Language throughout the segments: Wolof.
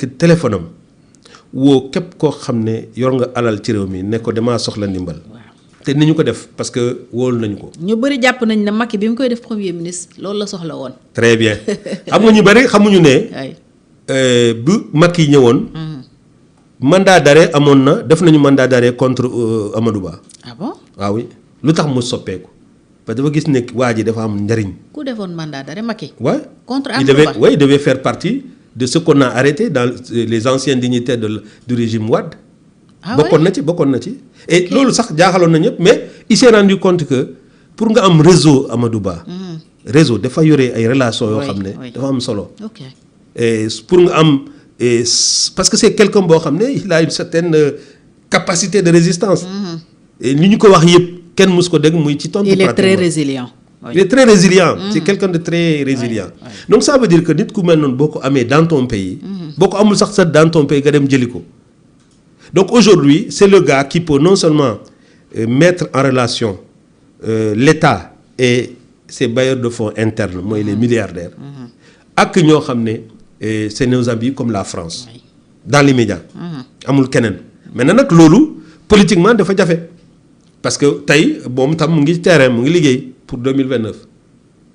téléphone am woo képp koo xam ne yor nga alal ci réew mi ne ko damaa soxla ndimbal. te ni ñu ko def parce que wóolu nañu ko. ñu bëri jàpp nañ ne Macky bi mu koy def premier ministre loolu la soxla woon. très bien xam nga ñu bëri xamuñu ne. bu Macky ñëwoon. mandat d'arrêt amoon na def nañu mandat d'arrêt contre Amadou Ba. ah bon waaw oui lu tax mu soppeeku parce que dafa gis ne waa ji dafa am njariñ. ku defoon mandat d'arrêt Macky. Ouais. contre Amadou Ba il devait faire partie de ce qu'on a arrêté dans les anciens dignitaires du régime Wade. ah bokkoon na ci. et loolu sax jaaxaloon na ñëpp mais il s'est rendu compte que pour nga am réseau Amadou Ba. réseau dafa yore ay relations yoo xam ne dafa am solo. ok et pour nga am parce que c'est quelqu'un boo xam ne il a une certaine capacité de résistance. et li ñu ko wax yëpp kenn mus ko dégg muy ci tontu. il est très résilient. Oui. Il est très résilient. C'est quelqu'un de très résilient. Oui. Donc ça veut dire que nit ku mel noonu boo ko amee dans ton pays. boo ko amul sax sa dans ton pays nga dem jëli ko. donc aujourd'hui c'est le gars qui peut non seulement mettre en relation l'État et ses bailleurs de fonds internes mooy les milliardaires. ak ñoo xam ne c'est nos amis comme la France. dans l'immédiat. amul keneen. maintenant nag loolu politiquement dafa jafe. parce que tey moom tam mu ngi terrain mu ngi liggéey pour 2029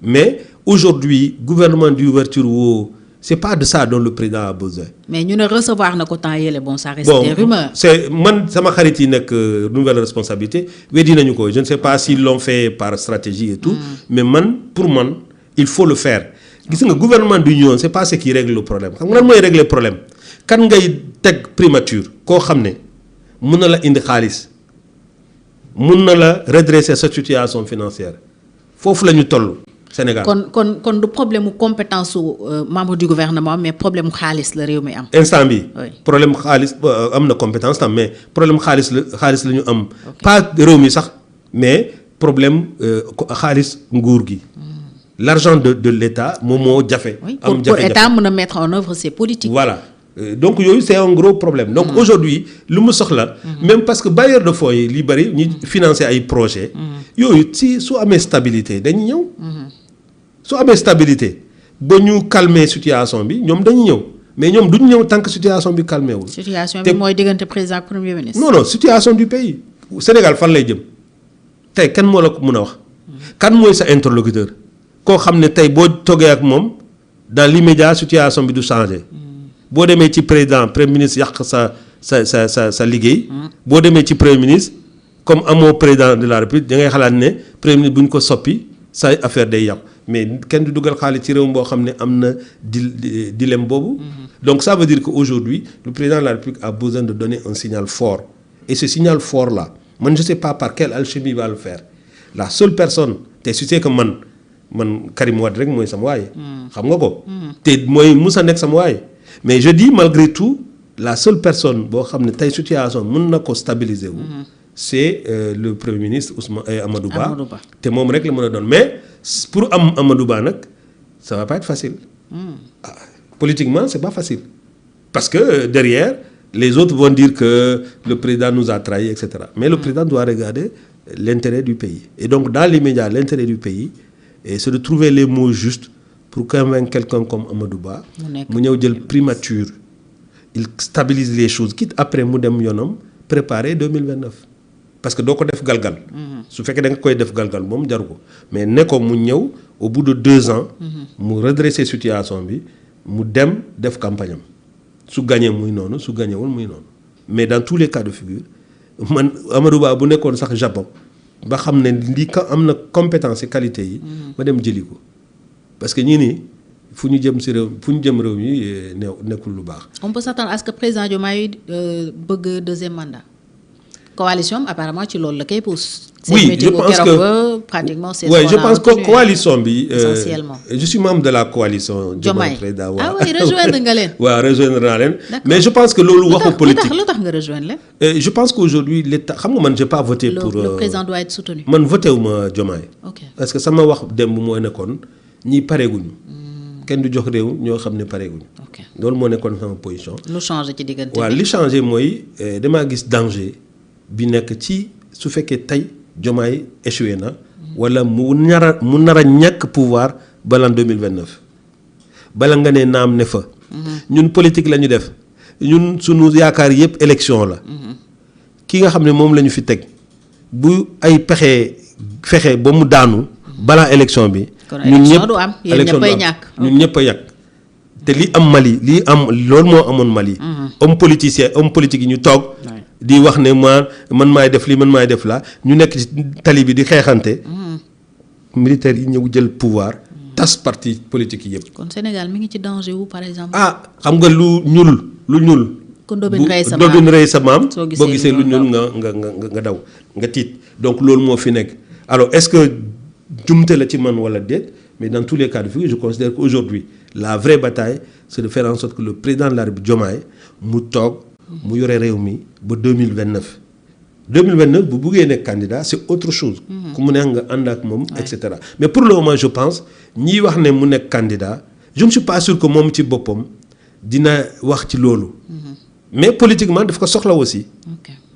mais aujourd'hui gouvernement d'ouverture woo c'est pas de ça dont le président a besoin. mais ñu ne recevoir na ko temps yële bon ça reste des rumeurs. c'est man sama xarit yi nekk nouvelle responsabilité weddi nañu ko je ne sais pas s'ils l'ont fait par stratégie et tout. mais pour man il faut le faire. gis nga gouvernement d'union c'est pas ce qui règle le problème xam nga lan mooy régler problème kan ngay teg primature koo xam ne mun na la indi xaalis. mun na la redresser sa situation financière foofu la ñu toll Sénégal. kon du problème mu compétence su membre du gouvernement mais problème mu xaalis la réew mi am. instant bi problème xaalis am na compétence tam mais problème xaalis la ñu am. pas réew mi sax mais problème xaalis nguur gi. l'argent de l'État moom moo jafe. am jafe-jafe pour État mën a mettre en œuvre ses politiques. voilà. donc yooyu c'est un gros problème donc aujourd'hui lu mu soxla même parce que bailleurs de fonds yi li bari ñi financer ay projets yooyu si su amee stabilité dañuy ñëw su amee stabilité ba ñu calmer situation bi ñoom dañuy ñëw mais ñoom duñ ñëw tant que situation bi calmé wul. situation bi mooy diggante président ak premier ministre. non situation du pays Sénégal fan lay jëm tey kan moo la ko mën a wax kan mooy sa interlocuteur koo xam ne tey boo toogee ak moom dans l'immédiat situation bi du changer. boo demee ci premier ministre yàq sa liggéey. boo demee ci premier ministre comme amoo président de la république da ngay xalaat ne premier ministre bu ñu ko soppi sa affaire day yàqu mais kenn du dugal xaalis ci réew boo xam ne am na dilemme boobu. donc ça veut dire que aujourd'hui le président de la république a besoin de donner un signal fort et ce signal fort là man je sais pas par quelle alchimie il va le faire la seule personne te su c'est que man Karim Wade rek mooy sama waay. xam nga ko. te mooy musa nekk sama waay. mais je dis malgré tout la seule personne boo xam ne tey situation mën na ko stabiliser wu. c'est le premier ministre Amadou Ba. te moom rek la mën a doon mais pour am Amadou Ba nag ça va pas être facile. Politiquement c'est pas facile parce que derrière les autres vont dire que le président nous a trahis etc. mais le président doit regarder l'intérêt du pays et donc dans l'immédiat l'intérêt du pays et c'est de trouver les mots justes. pour convaincre quelqu'un comme Amadou Ba mu ñëw jël primature il stabilise les choses quitte après mu dem yoonam préparer 2029 parce que doo ko def galgal su fekkee da nga koy def galgal moom jaru ko mais ne ko mu ñëw au bout de 2 ans mu redresser situation bi mu dem def campagne am su gagné muy noonu su gagnéwul muy noonu mais dans tous les cas de figure man Amadou Ba bu nekkoon sax Japon ba xam ne lii ka am na compétence et qualité yi ma dem jëli ko parce que ñii nii fu ñu jëm réew mi nekkul lu baax. on peut s'attendre à ce que président Diomaye bëgg deuxième mandat. coalition apparemment ci loolu la koy pousse. oui je pense que pratiquement c'est je pense que coalition bi. essentiellement je suis membre de la coalition. Diomaye président ah oui rejoindre nga leen. waaw rejoindre naa leen. mais je pense que loolu waxu politique lu tax nga rejoindre leen. je pense qu'aujourd'hui l'État xam nga man j'ai pas voté pour. le président doit être soutenu. man voté wu ma Diomaye. ok parce que sama wax démb mooy nekkoon ñii pareeguñu. kenn du jox réew ñoo xam ne pareeguñu. ok loolu moo nekkoon sama position. lu changé ci diggante waaw li changé mooy damaa gis danger bi nekk ci su fekkee tey Diomaye échoué na. wala mu nar a ñàkk pouvoir bala 2029. bala nga ne naam ne fa. ñun politique la ñu def ñun sunu yaakaar yëpp élection la. ki nga xam ne moom la ñu fi teg bu ay fexe ba mu daanu balaa élection bi. ñun ñëpp élection du am ñun ñëpp a yàq. te li am Mali li am loolu moo amoon Mali. homme politique yi ñu toog. di wax ne man maay def lii man maay def laa ñu nekk ci tali bi di xeexante. militaires yi ñëw jël pouvoir. tas parti politique yi yëpp. kon Sénégal mi ngi ci danger wu par exemple. xam nga lu ñuul. kon Ndobin rey sa maam boo gisee lu ñuul nga daw nga tiit donc loolu moo fi nekk alors est-ce que jumte la ci man wala déet mais dans tous les cas de figure je considère qu'aujourd'hui la vraie bataille c'est de faire en sorte que le président de la République Diomaye mu toog mu yore réew mi ba 2029 bu buggee nekk candidat c'est autre chose ku mu neex nga ànd ak moom et cetera mais pour le moment je pense ñiy wax ne mu nekk candidat je ne suis pas sûr que moom ci boppam dina wax ci loolu mais politiquement daf ko soxla aussi.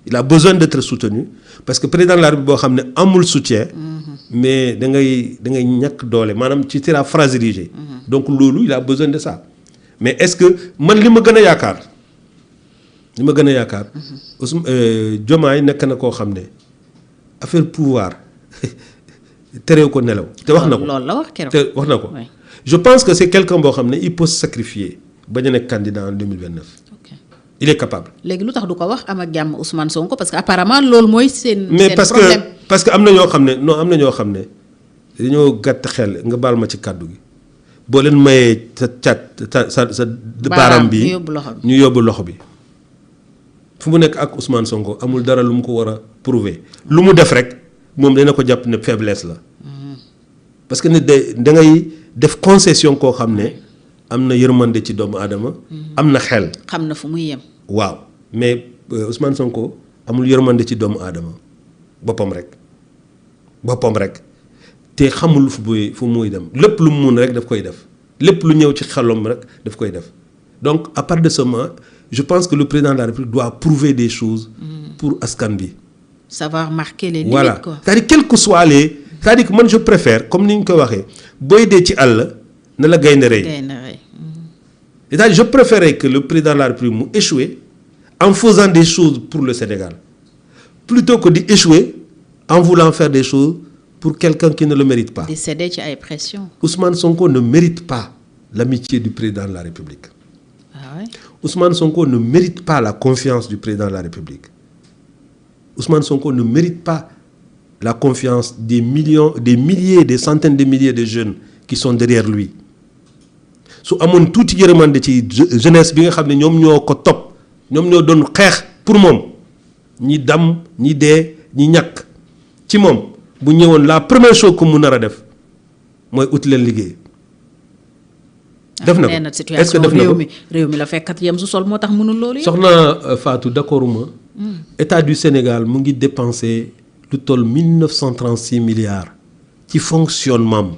Il a besoin d'être soutenu parce que président de la République boo xam ne amul soutien. mais da ngay ñàkk doole maanaam ci tira fragilisé. donc loolu il a besoin de ça mais est-ce que man li ma gën a yaakaar Diomaye nekk na koo xam ne affaire pouvoir terew ko nelaw. te wax na ko loolu la wax keroog te wax na ko. je pense que c'est quelqu'un boo xam ne il peut se sacrifier bañ a nekk candidat en 2029. il est capable. léegi lu tax du ko wax am ak jàmm Ousmane Sonko parce que apparemment loolu mooy seen. mais parce que am na ñoo xam ne dañoo gàtt xel nga baal ma ci kàddu gi boo leen mayee sa baaraam bi ñu yóbbu loxo bi fu mu nekk ak Ousmane Sonko amul dara lu mu ko war a prouver lu mu def rek moom dana ko jàpp ne faiblesse la parce que ne da ngay def concession koo xam ne. am na yërmande ci doomu aadama. am na xel. xam na fu muy yem. waaw mais Ousmane Sonko amul yërmande ci doomu aadama boppam rek te xamul fu muy dem lépp lu mu mun rek daf koy def lépp lu ñëw ci xelom rek daf koy def donc à partir de ce moment je pense que le président de la République doit prouver des choses. pour askan bi. savoir marquer les limites voilà quoi. c'est-à-dire quel que soit c'est-à-dire que man je préfère comme ni ñu ko waxee booy dee ci àll. na la gaynde rey c'est-à-dire je préférais que le président de la République mu échouer en faisant des choses pour le Sénégal plutôt que d'échouer en voulant faire des choses pour quelqu'un qui ne le mérite pas. di céder ci ay pression. Ousmane Sonko ne mérite pas l'amitié du président de la République. Ah ouais? Ousmane Sonko ne mérite pas la confiance du président de la République. Ousmane Sonko ne mérite pas la confiance des milliers, des centaines de milliers de jeunes qui sont derrière lui. su amoon tuuti yërmande ci jeunesse bi nga xam ne ñoom ñoo ko topp ñoom ñoo doon xeex pour moom ñi dam ñi dee ñi ñàkk ci moom bu ñëwoon la première chose que mu nar a def mooy uti leen liggéey. def na ko est-ce que def na ko réew mi la fekkat yem su sol moo tax mënul loolu. soxna Fatou d'accorduma état du Sénégal mu ngi dépenser lu toll 1936 milliards ci fonctionnement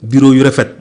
bureau yu rafet.